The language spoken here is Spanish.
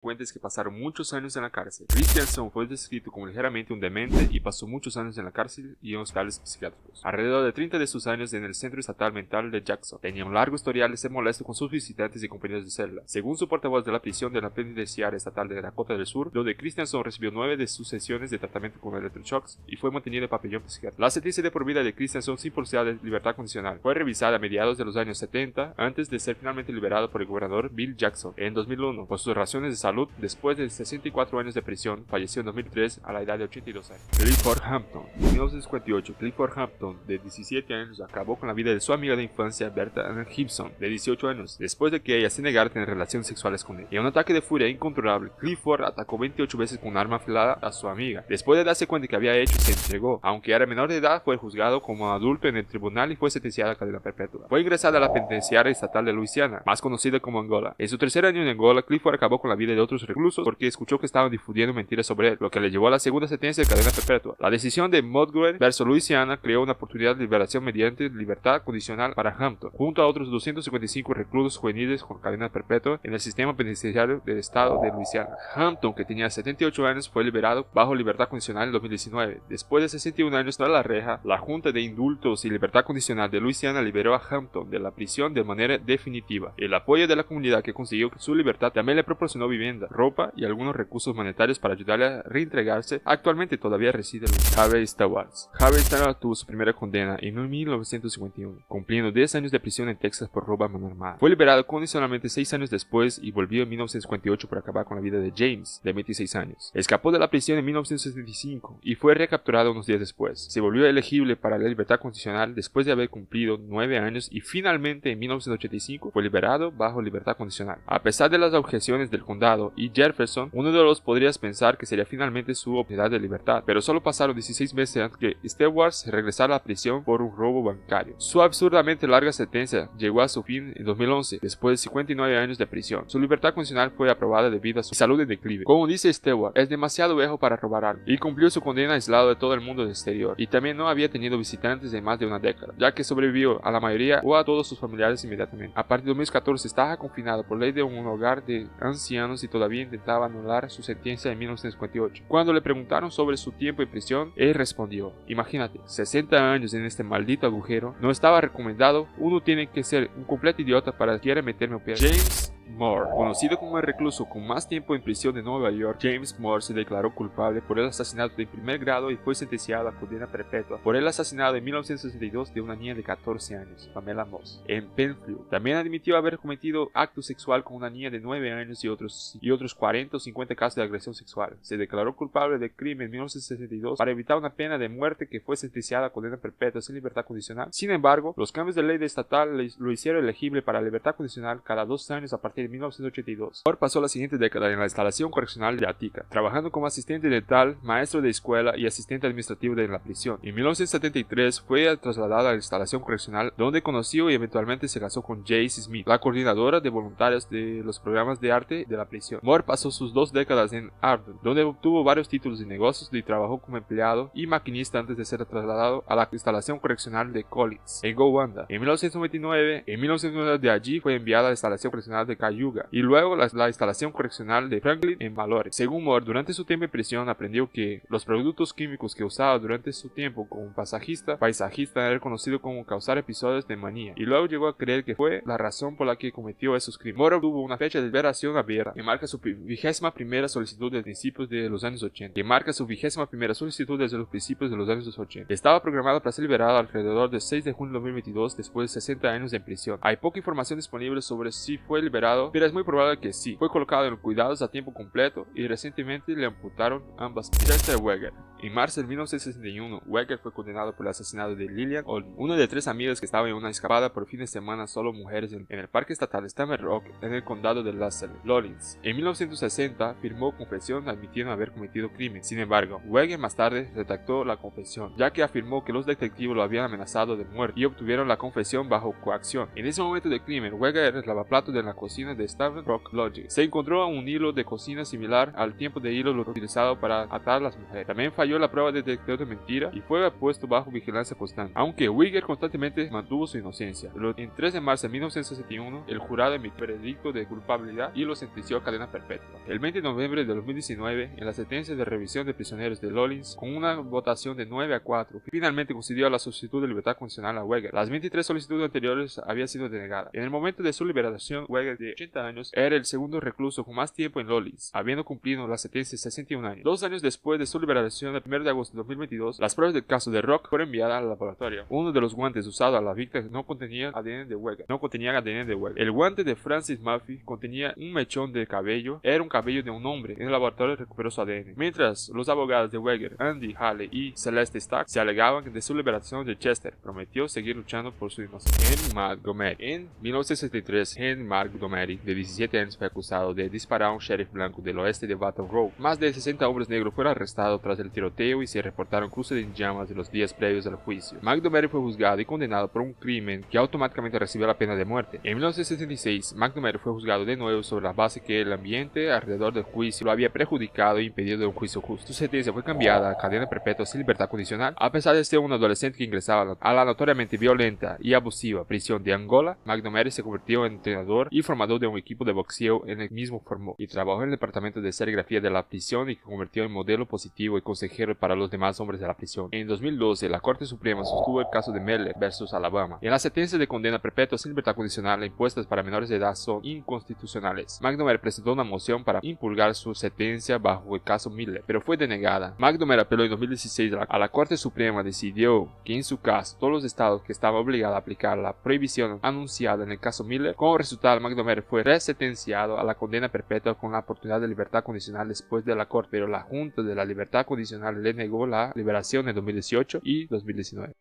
Fuentes que pasaron muchos años en la cárcel. Christianson fue descrito como ligeramente un demente y pasó muchos años en la cárcel y en hospitales psiquiátricos. Alrededor de 30 de sus años en el Centro Estatal Mental de Jackson. Tenía un largo historial de ser molesto con sus visitantes y compañeros de celda. Según su portavoz de la prisión de la penitenciaria estatal de Dakota del Sur, donde Christianson recibió 9 de sus sesiones de tratamiento con electroshocks y fue mantenido en pabellón psiquiátrico. La sentencia de por vida de Christianson sin posibilidad de libertad condicional fue revisada a mediados de los años 70 antes de ser finalmente liberado por el gobernador Bill Jackson en 2001 por sus razones de salud. Después de 64 años de prisión, falleció en 2003 a la edad de 82 años. Clifford Hampton. En 1958, Clifford Hampton, de 17 años, acabó con la vida de su amiga de infancia Berta Ann Gibson, de 18 años, después de que ella se negara a tener relaciones sexuales con él. En un ataque de furia incontrolable, Clifford atacó 28 veces con un arma afilada a su amiga. Después de darse cuenta que había hecho, se entregó. Aunque era menor de edad, fue juzgado como adulto en el tribunal y fue sentenciado a cadena perpetua. Fue ingresada a la penitenciaria estatal de Luisiana, más conocida como Angola. En su tercer año en Angola, Clifford acabó con la vida de otros reclusos porque escuchó que estaban difundiendo mentiras sobre él, lo que le llevó a la segunda sentencia de cadena perpetua. La decisión de Mudgett vs. Luisiana creó una oportunidad de liberación mediante libertad condicional para Hampton, junto a otros 255 reclusos juveniles con cadena perpetua en el sistema penitenciario del estado de Luisiana. Hampton, que tenía 78 años, fue liberado bajo libertad condicional en 2019. Después de 61 años tras la reja, la Junta de Indultos y Libertad Condicional de Luisiana liberó a Hampton de la prisión de manera definitiva. El apoyo de la comunidad que consiguió su libertad también le proporcionó vivienda, ropa y algunos recursos monetarios para ayudarle a reintegrarse. Actualmente todavía reside en Harvey Stewart. Harvey Stewart tuvo su primera condena en 1951, cumpliendo 10 años de prisión en Texas por robo a mano armada. Fue liberado condicionalmente 6 años después y volvió en 1958 para acabar con la vida de James, de 26 años. Escapó de la prisión en 1965 y fue recapturado unos días después. Se volvió elegible para la libertad condicional después de haber cumplido 9 años y finalmente en 1985 fue liberado bajo libertad condicional. A pesar de las objeciones del condado y Jefferson, uno de los podrías pensar que sería finalmente su oportunidad de libertad, pero solo pasaron 16 meses antes que Stewart regresara a la prisión por un robo bancario. Su absurdamente larga sentencia llegó a su fin en 2011, después de 59 años de prisión. Su libertad condicional fue aprobada debido a su salud en declive. Como dice Stewart, es demasiado viejo para robar algo, y cumplió su condena aislado de todo el mundo exterior, y también no había tenido visitantes de más de una década, ya que sobrevivió a la mayoría o a todos sus familiares inmediatamente. A partir de 2014 estaba confinado por ley de un hogar de ancianos y todavía intentaba anular su sentencia en 1958. Cuando le preguntaron sobre su tiempo en prisión, él respondió: imagínate, 60 años en este maldito agujero, no estaba recomendado, uno tiene que ser un completo idiota para quiera meterme a pie. James Moore, conocido como el recluso con más tiempo en prisión de Nueva York, James Moore se declaró culpable por el asesinato de primer grado y fue sentenciado a cadena perpetua por el asesinato en 1962 de una niña de 14 años, Pamela Moss, en Penfield. También admitió haber cometido acto sexual con una niña de 9 años y otros 40 o 50 casos de agresión sexual. Se declaró culpable de crimen en 1962 para evitar una pena de muerte que fue sentenciada a cadena perpetua sin libertad condicional. Sin embargo, los cambios de ley estatal lo hicieron elegible para libertad condicional cada 2 años a partir de 1982. Moore pasó la siguiente década en la instalación correccional de Attica, trabajando como asistente dental, maestro de escuela y asistente administrativo de la prisión. En 1973 fue trasladado a la instalación correccional, donde conoció y eventualmente se casó con Jace Smith, la coordinadora de voluntarios de los programas de arte de la prisión. Moore pasó sus 2 décadas en Arden, donde obtuvo varios títulos de negocios y trabajó como empleado y maquinista antes de ser trasladado a la instalación correccional de Collins, en Gowanda. En 1999, de allí fue enviado a la instalación correccional de Cayuga y luego la instalación correccional de Franklin en Mallory. Según Moore, durante su tiempo en prisión aprendió que los productos químicos que usaba durante su tiempo como paisajista era conocido como causar episodios de manía, y luego llegó a creer que fue la razón por la que cometió esos crímenes. Moore obtuvo una fecha de liberación abierta que marca su 21ª solicitud desde principios de los años 80. Estaba programado para ser liberado alrededor del 6 de junio de 2022 después de 60 años en prisión. Hay poca información disponible sobre si fue liberado, pero es muy probable que sí. Fue colocado en cuidados a tiempo completo y recientemente le amputaron ambas piernas. Chester Weger. En marzo de 1961, Weger fue condenado por el asesinato de Lillian Olney, una de 3 amigas que estaba en una escapada por fin de semana solo mujeres en el parque estatal Stammer Rock en el condado de Lasalle, Lawrence. En 1960 firmó confesión admitiendo haber cometido crimen. Sin embargo, Weger más tarde retractó la confesión, ya que afirmó que los detectives lo habían amenazado de muerte y obtuvieron la confesión bajo coacción. En ese momento del crimen, Weger era el lavaplatos de la cocina cocina de Starved Rock Lodge. Se encontró un hilo de cocina similar al tipo de hilo utilizado para atar a las mujeres. También falló la prueba de detector de mentira y fue puesto bajo vigilancia constante, aunque Weger constantemente mantuvo su inocencia. En 3 de marzo de 1961, el jurado emitió veredicto de culpabilidad y lo sentenció a cadena perpetua. El 20 de noviembre de 2019, en la sentencia de revisión de prisioneros de Lolins, con una votación de 9-4, finalmente concedió la solicitud de libertad condicional a Weger. Las 23 solicitudes anteriores habían sido denegadas. En el momento de su liberación, Weger, de 80 años, era el segundo recluso con más tiempo en Lolins, habiendo cumplido la sentencia de 61 años. 2 años después de su liberación, el 1 de agosto de 2022, las pruebas del caso de Rock fueron enviadas al laboratorio. Uno de los guantes usados a la víctima no contenía ADN de Weger. El guante de Francis Murphy contenía un mechón de cabello. Era un cabello de un hombre. En el laboratorio recuperó su ADN. Mientras los abogados de Weger, Andy Hale y Celeste Stack, se alegaban de su liberación de Chester, prometió seguir luchando por su inocencia. Henry Montgomery. En 1963, Henry Montgomery, de 17 años, fue acusado de disparar a un sheriff blanco del oeste de Baton Rouge. Más de 60 hombres negros fueron arrestados tras el tiroteo y se reportaron cruces en llamas de los días previos al juicio. Montgomery fue juzgado y condenado por un crimen que automáticamente recibió la pena de muerte. En 1966, Montgomery fue juzgado de nuevo sobre la base que el ambiente alrededor del juicio lo había perjudicado e impedido de un juicio justo. Su sentencia fue cambiada a cadena perpetua sin libertad condicional. A pesar de ser un adolescente que ingresaba a la notoriamente violenta y abusiva prisión de Angola, Montgomery se convirtió en entrenador y formador de un equipo de boxeo en el mismo formó, y trabajó en el departamento de serigrafía de la prisión y se convirtió en modelo positivo y consejero para los demás hombres de la prisión. En 2012, la Corte Suprema sostuvo el caso de Miller versus Alabama. En las sentencias de condena perpetua sin libertad condicional impuestas para menores de edad son inconstitucionales. Montgomery presentó una moción para impugnar su sentencia bajo el caso Miller, pero fue denegada. Montgomery apeló en 2016 a la Corte Suprema, decidió que en su caso todos los estados que estaban obligados a aplicar la prohibición anunciada en el caso Miller. Como resultado, Montgomery fue resentenciado a la condena perpetua con la oportunidad de libertad condicional después de la Corte, pero la Junta de la Libertad Condicional le negó la liberación en 2018 y 2019.